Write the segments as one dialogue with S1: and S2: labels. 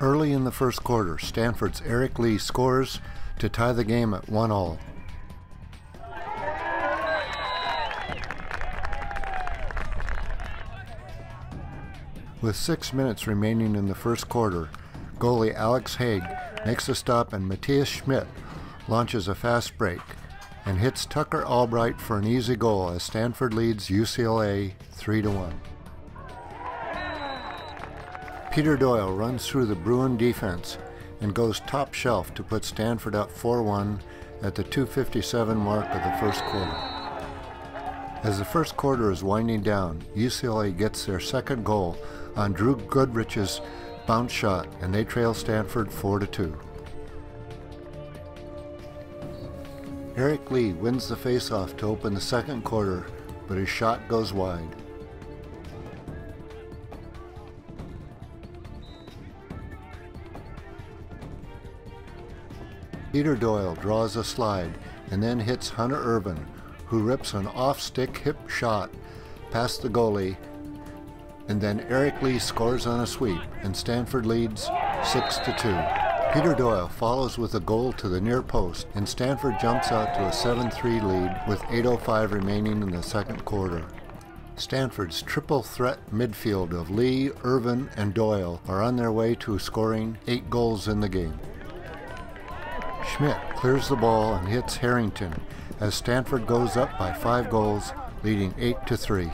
S1: Early in the first quarter, Stanford's Eric Lee scores to tie the game at 1-all. With 6 minutes remaining in the first quarter, goalie Alex Haig makes a stop and Matthias Schmidt launches a fast break and hits Tucker Albright for an easy goal as Stanford leads UCLA 3-1. Peter Doyle runs through the Bruin defense and goes top shelf to put Stanford up 4-1 at the 2:57 mark of the first quarter. As the first quarter is winding down, UCLA gets their second goal on Drew Goodrich's bounce shot, and they trail Stanford 4-2. Eric Lee wins the faceoff to open the second quarter, but his shot goes wide. Peter Doyle draws a slide and then hits Hunter Irvin, who rips an off-stick hip shot past the goalie, and then Eric Lee scores on a sweep, and Stanford leads 6-2. Peter Doyle follows with a goal to the near post, and Stanford jumps out to a 7-3 lead with 8:05 remaining in the second quarter. Stanford's triple threat midfield of Lee, Irvin, and Doyle are on their way to scoring 8 goals in the game. Schmidt clears the ball and hits Harrington as Stanford goes up by 5 goals, leading 8-3.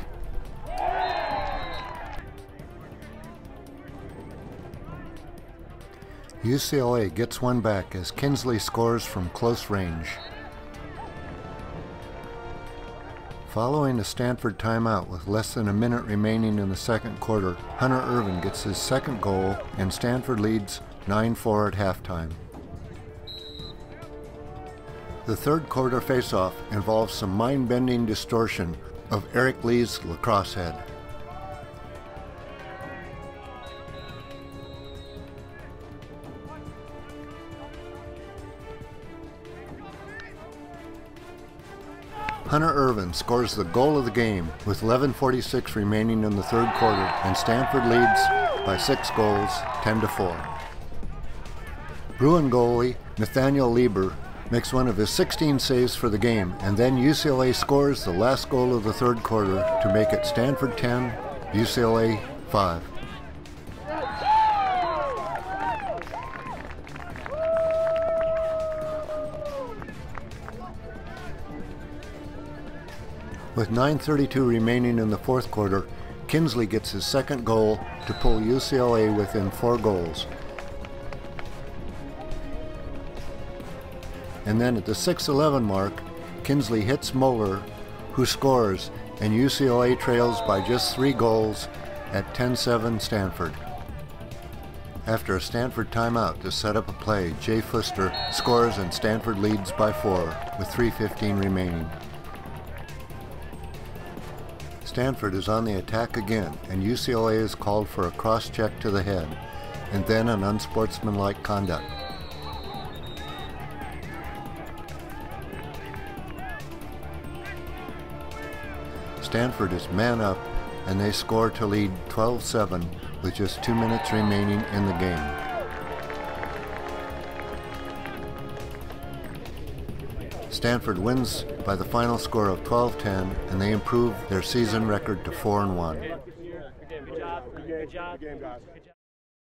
S1: UCLA gets one back as Kinsley scores from close range. Following a Stanford timeout with less than a minute remaining in the second quarter, Hunter Irvin gets his second goal and Stanford leads 9-4 at halftime. The third quarter faceoff involves some mind-bending distortion of Eric Lee's lacrosse head. Hunter Irvin scores the goal of the game with 11:46 remaining in the third quarter, and Stanford leads by 6 goals, 10-4. Bruin goalie Nathaniel Lieber makes one of his 16 saves for the game, and then UCLA scores the last goal of the third quarter to make it Stanford 10, UCLA 5. With 9:32 remaining in the fourth quarter, Kinsley gets his second goal to pull UCLA within 4 goals. And then at the 6:11 mark, Kinsley hits Moeller, who scores, and UCLA trails by just 3 goals at 10-7 Stanford. After a Stanford timeout to set up a play, Jay Fuster scores and Stanford leads by 4 with 3:15 remaining. Stanford is on the attack again, and UCLA is called for a cross-check to the head, and then an unsportsmanlike conduct. Stanford is man up, and they score to lead 12-7 with just 2 minutes remaining in the game. Stanford wins by the final score of 12-10, and they improve their season record to 4-1.
S2: Good job.